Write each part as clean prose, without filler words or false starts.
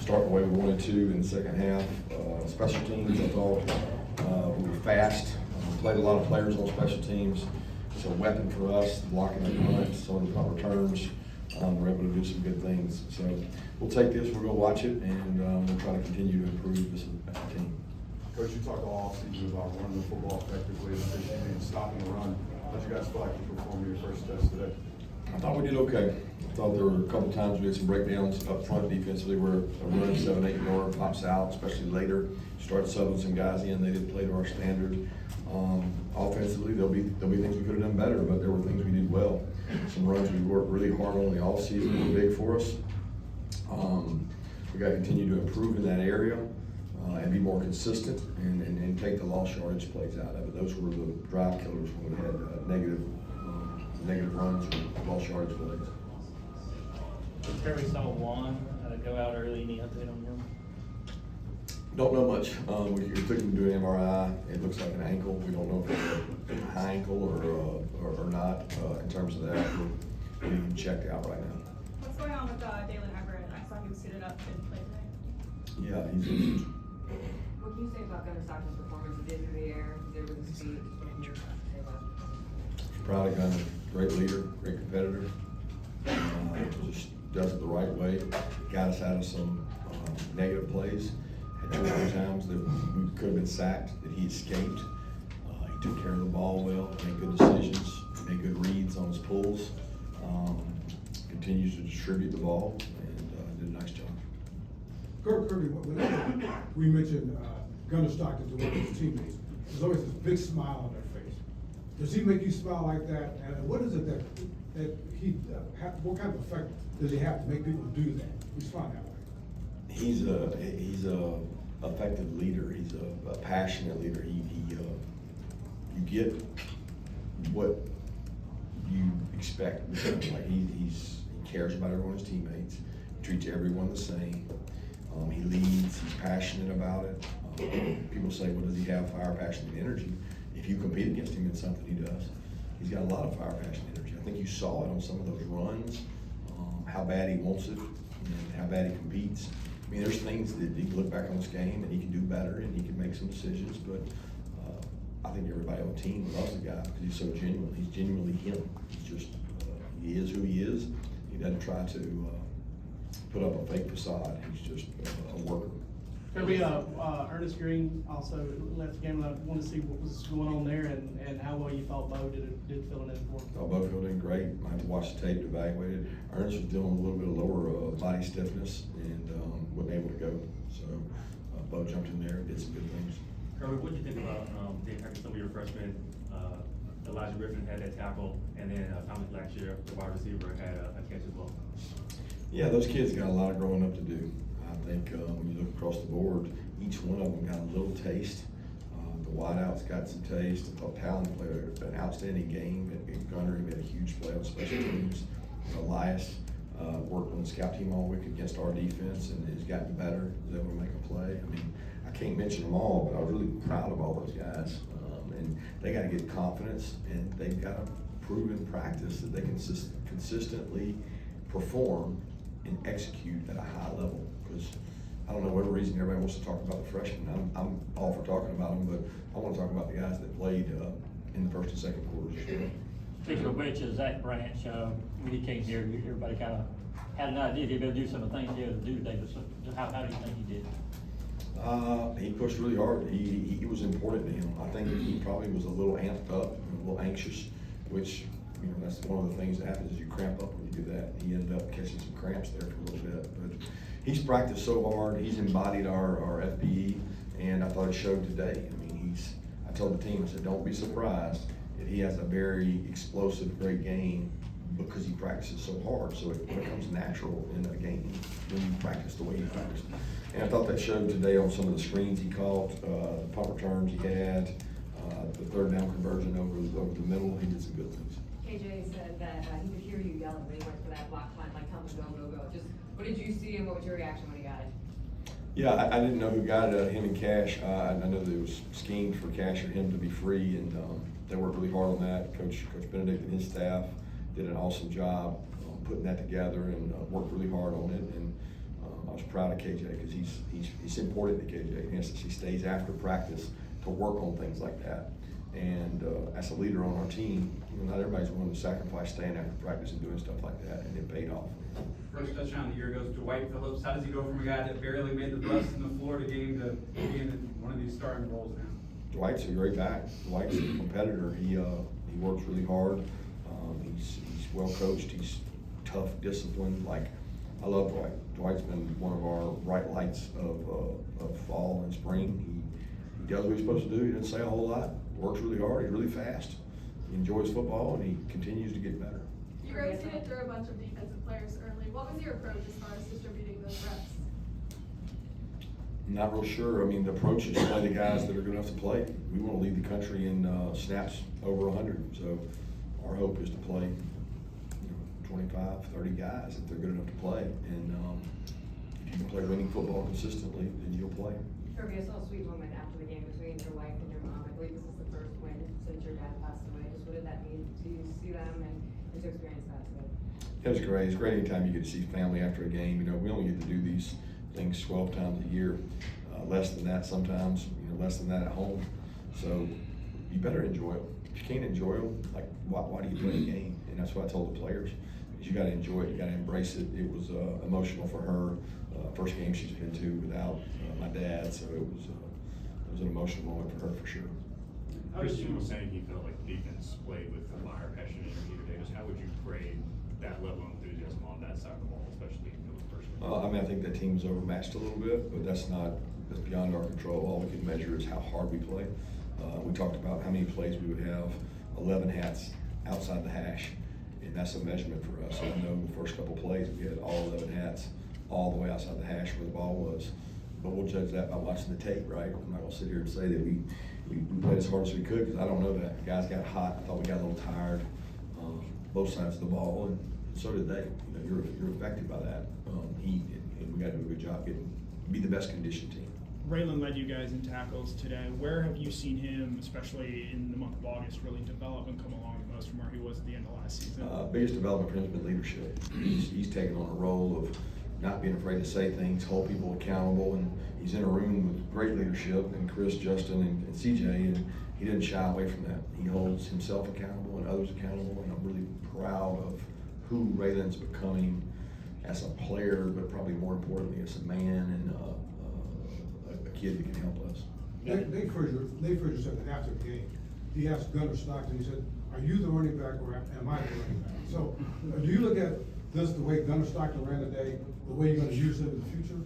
start the way we wanted to in the second half. Special teams, I thought we were fast. Played a lot of players on special teams. It's a weapon for us, blocking the punt, some of the punt returns. We're able to do some good things. So we'll take this, we'll go watch it, and we'll try to continue to improve this team. Coach, you talked all offseason about running the football effectively and stopping the run. How did you guys feel like you performed your first test today? I thought we did okay. I thought there were a couple times we had some breakdowns up front defensively where a run 7-8 yard pops out, especially later. Started subbing some guys in, they didn't play to our standard. Offensively, there'll be things we could have done better, but there were things we did well. Some runs we worked really hard on the all season were big for us. We got to continue to improve in that area and be more consistent and take the lost yardage plays out of it. Those were the drive killers when we had negative runs or lost yardage plays. Kirby saw Juan go out early. Any update on him? Don't know much. We took him to do an MRI. It looks like an ankle. We don't know if it's a high ankle or not in terms of that. We're getting him checked out right now. What's going on with Dalen Everett? I saw he was suited up and played today. Yeah, he's injured. What can you say about Gunner Stockton's performance? He did through the air, he did with his feet. Proud of Gunner. Great leader, great competitor. Just does it the right way. Got us out of some negative plays. Had 2 other times that we could have been sacked, that he escaped. He took care of the ball well, made good decisions, made good reads on his pulls. Continues to distribute the ball and did a nice job. Kirby, whenever we mention Gunner Stockton to one of his teammates, there's always this big smile on their face. Does he make you smile like that? And what is it that he, what kind of effect does he have to make people do that? Respond that way. He's a effective leader. He's a passionate leader. You get what you expect. Like he cares about everyone's teammates. He treats everyone the same. He leads. He's passionate about it. People say, "Well, does he have fire, passion, and energy?" If you compete against him in something, he does. He's got a lot of fire, passion, and energy. I think you saw it on some of those runs. How bad he wants it and how bad he competes. I mean, there's things that he can look back on this game and he can do better and he can make some decisions, but I think everybody on the team loves the guy because he's so genuine. He's genuinely him. He's just, he is who he is. He doesn't try to put up a fake facade. He's just a worker. Kirby, Ernest Green also left the game. I wanted to see what was going on there and how well you thought Bo did filling in for him. I thought Bo filled in great. I had to watch the tape to evaluate it. Ernest was dealing with a little bit of lower body stiffness and wasn't able to go. So Bo jumped in there and did some good things. Kirby, what do you think about the impact of some of your freshmen? Elijah Griffin had that tackle, and then Thomas Blackshear, the wide receiver, had a catch as well. Yeah, those kids got a lot of growing up to do. I think when you look across the board, each one of them got a little taste. The wideouts got some taste. I thought Talon played an outstanding game. Gunner made a huge play on special teams. Elias worked on the scout team all week against our defense and has gotten better. Was able to make a play. I mean, I can't mention them all, but I was really proud of all those guys. And they got to get confidence, and they've got to prove in practice that they can consistently perform and execute at a high level. Because I don't know whatever reason everybody wants to talk about the freshmen. I'm all for talking about them, but I want to talk about the guys that played in the first and second quarters. Speaking of which, Zach Branch, when he came here, everybody kind of had an idea he'd be able to do some of the things he had to do today. But how do you think he did? He pushed really hard. He was important to him. I think he probably was a little amped up, and a little anxious, which, you know, that's one of the things that happens is you cramp up when you do that. He ended up catching some cramps there for a little bit. But he's practiced so hard. He's embodied our FBE, and I thought it showed today. I mean, I told the team, I said, don't be surprised if he has a very explosive, great game because he practices so hard. So it becomes natural in a game when you practice the way he practiced. And I thought that showed today on some of the screens he caught, the punt returns he had, the third down conversion over the middle. He did some good things. KJ said that he could hear you yelling when he went for that block punt, like, tell him to go. Just, what did you see and what was your reaction when he got it? Yeah, I didn't know who got it, him and Cash. I know that it was schemed for Cash or him to be free, and they worked really hard on that. Coach Benedict and his staff did an awesome job putting that together and worked really hard on it. And I was proud of KJ because he's important to KJ. In essence, he stays after practice to work on things like that. And as a leader on our team, you know, not everybody's willing to sacrifice staying after practice and doing stuff like that, and it paid off. First touchdown of the year goes to Dwight Phillips. How does he go from a guy that barely made the bus in the Florida game to being in one of these starting roles now? Dwight's a great back. Dwight's a competitor. He works really hard. He's well coached. He's tough, disciplined. Like, I love Dwight. Dwight's been one of our bright lights of fall and spring. He does what he's supposed to do. He doesn't say a whole lot. Works really hard. He's really fast. He enjoys football, and he continues to get better. You rotated through a bunch of defensive players early. What was your approach as far as distributing those reps? I'm not real sure. I mean, the approach is to play the guys that are good enough to play. We want to lead the country in snaps over 100. So our hope is to play, you know, 25, 30 guys if they're good enough to play. And if you can play winning football consistently, then you'll play. Kirby, I saw a sweet moment after the game between your wife and your mom. I believe this is the first win since your dad passed away. Just what did that mean to see them and to experience that today? It was great. It's great anytime you get to see family after a game. You know, we only get to do these things 12 times a year, less than that sometimes, you know, less than that at home. So you better enjoy them. If you can't enjoy them, like, why do you play a game? And that's what I told the players, is you got to enjoy it, you got to embrace it. It was emotional for her. First game she's been to without my dad, so it was an emotional moment for her for sure. Christian was saying he felt like the defense played with fire, passion, and energy today. Just how would you grade that level of enthusiasm on that side of the ball, especially in the first game? I mean, I think that team was overmatched a little bit, but that's beyond our control. All we can measure is how hard we play. We talked about how many plays we would have, 11 hats outside the hash, and that's a measurement for us. I know the first couple plays we had all 11 hats all the way outside the hash where the ball was, but we'll judge that by watching the tape, right? I'm not gonna sit here and say that we played as hard as we could, because I don't know that. The guys got hot. I thought we got a little tired, both sides of the ball, and so did they. You know, you're affected by that heat, and we got to do a good job be the best conditioned team. Raylan led you guys in tackles today. Where have you seen him, especially in the month of August, really develop and come along the most from where he was at the end of last season? Biggest development for him has been leadership. He's taken on a role of not being afraid to say things, hold people accountable, and he's in a room with great leadership, and Chris, Justin, and CJ, and he didn't shy away from that. He holds himself accountable and others accountable, and I'm really proud of who Raylan's becoming as a player, but probably more importantly as a man and a kid that can help us. Nate Frazier said that after the game, he asked Gunnar Stockton, he said, "Are you the running back or am I the running back?" So do you look at this the way Gunnar Stockton ran today, the way you're going to use him in the future?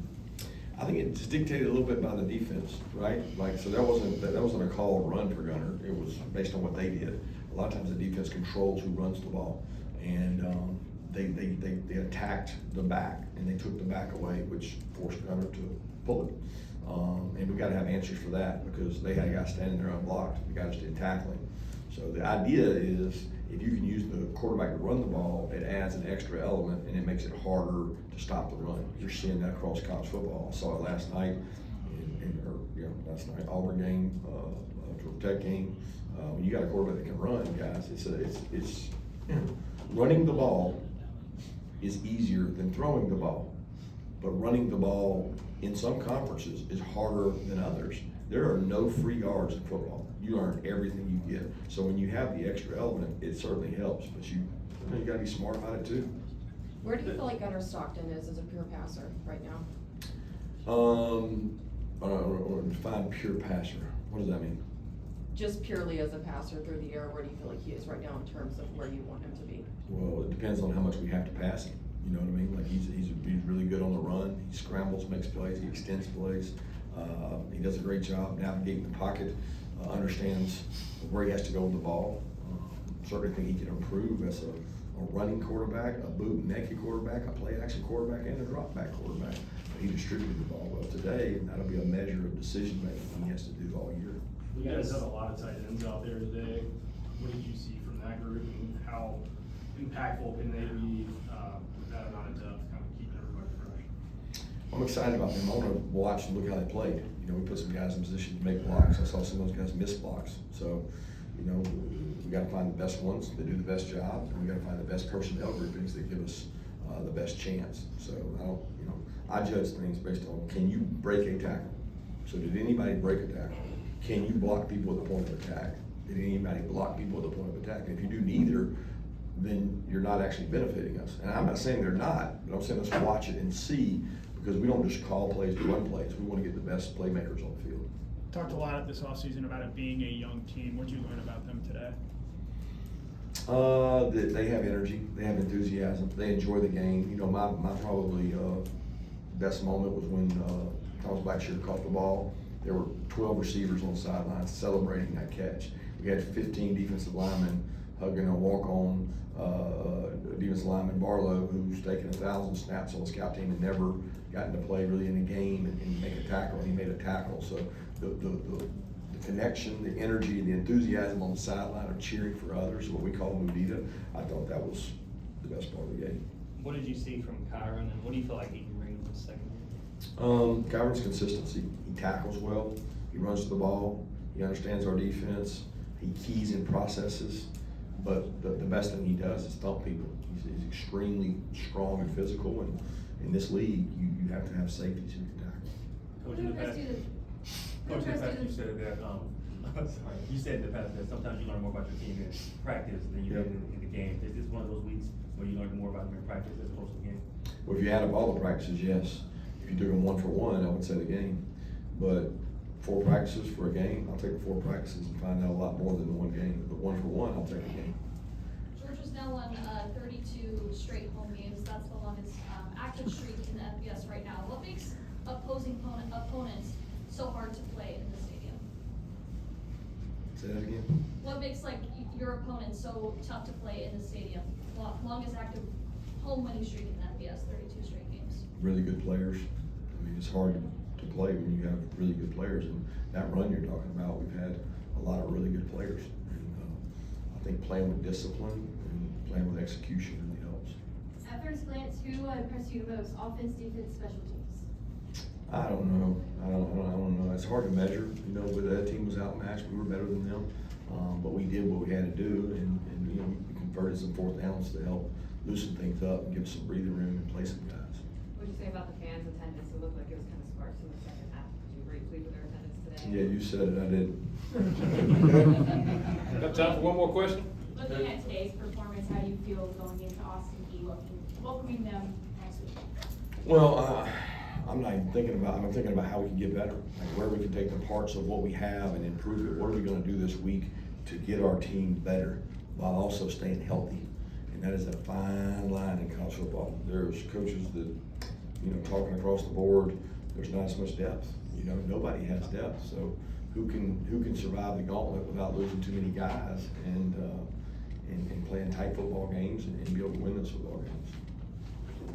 I think it's dictated a little bit by the defense, right? Like, so that wasn't a call run for Gunnar. It was based on what they did. A lot of times the defense controls who runs the ball, and they attacked the back and they took the back away, which forced Gunnar to pull it. And we got to have answers for that, because they had a guy standing there unblocked. The guy just didn't tackle him. So the idea is, if you can use the quarterback to run the ball, it adds an extra element and it makes it harder to stop the run. You're seeing that across college football. I saw it last night, last night Auburn game, Georgia Tech game. When you got a quarterback that can run, guys, it's running the ball is easier than throwing the ball, but running the ball in some conferences is harder than others. There are no free yards in football. You earn everything you get. So when you have the extra element, it certainly helps, but you gotta be smart about it too. Where do you feel like Gunnar Stockton is as a pure passer right now? Define pure passer. What does that mean? Just purely as a passer through the air, where do you feel like he is right now in terms of where you want him to be? Well, it depends on how much we have to pass him. You know what I mean? Like, he's really good on the run. He scrambles, makes plays, he extends plays. He does a great job navigating the pocket, understands where he has to go with the ball. Certainly think he can improve as a running quarterback, a boot naked quarterback, a play action quarterback, and a drop back quarterback. But he distributed the ball well today, and that'll be a measure of decision making he has to do all year. You guys have a lot of tight ends out there today. What did you see from that group, and how impactful can they be with that amount of depth, kind of keeping everybody fresh? I'm excited about them. I want to watch and look how they played. You know, we put some guys in position to make blocks. I saw some of those guys miss blocks. So, you know, we got to find the best ones that do the best job, and we got to find the best personnel groupings that give us the best chance. So I don't, I judge things based on, can you break a tackle? So did anybody break a tackle? Can you block people at the point of attack? Did anybody block people at the point of attack? And if you do neither, then you're not actually benefiting us. And I'm not saying they're not, but I'm saying let's watch it and see, because we don't just call plays to run plays. We want to get the best playmakers on the field. Talked a lot this offseason about it being a young team. What did you learn about them today? They have energy, they have enthusiasm, they enjoy the game. My probably best moment was when Thomas Blackshear caught the ball. There were 12 receivers on the sidelines celebrating that catch. We had 15 defensive linemen hugging a walk-on defensive lineman, Barlow, who's taken 1,000 snaps on the scout team and never gotten to play really in a game and make a tackle, and he made a tackle. So the connection, the energy, the enthusiasm on the sideline of cheering for others, what we call Mudita, I thought that was the best part of the game. What did you see from Kyron, and what do you feel like he can bring to the second year? Kyron's consistency. He tackles well, he runs to the ball, he understands our defense, he keys in processes, but the best thing he does is thump people. He's extremely strong and physical, and in this league, you have to have safeties who can tackle. Coach, in the past, you said that, sorry, you said in the past that sometimes you learn more about your team in practice than you did in the game. Is this one of those weeks where you learned more about them in practice as opposed to the game? Well, if you add up all the practices, yes. If you took them one for one, I would say the game. But 4 practices for a game, I'll take the 4 practices and find out a lot more than the one game. But 1 for 1, I'll take the game. Georgia's now won 32 straight home games. That's the longest active streak in the FBS right now. What makes opposing opponents so hard to play in the stadium? Say that again? What makes your opponent so tough to play in the stadium? Longest active home winning streak in the FBS, 32 straight games. Really good players. I mean, it's hard to play when you have really good players. And that run you're talking about, we've had a lot of really good players. And I think playing with discipline and playing with execution really helps. At first glance, who impressed you the most? Offense, defense, special teams? I don't know. I don't know. It's hard to measure. But that team was outmatched. We were better than them. But we did what we had to do, and we converted some 4th downs to help loosen things up and give us some breathing room and play some guys. What would you say about the fans' attendance? It looked like it was kind of sparse in the second half. Did you agree with their attendance today? Yeah, you said it. I didn't. Got time for one more question? Looking at today's performance, how do you feel going into Austin E, welcoming them next week? Well, I'm not even thinking about. I'm thinking about how we can get better, like where we can take the parts of what we have and improve it. What are we going to do this week to get our team better while also staying healthy? And that is a fine line in college football. There's coaches that, talking across the board, there's not as much depth. Nobody has depth. So who can survive the gauntlet without losing too many guys and playing tight football games and be able to win those football games?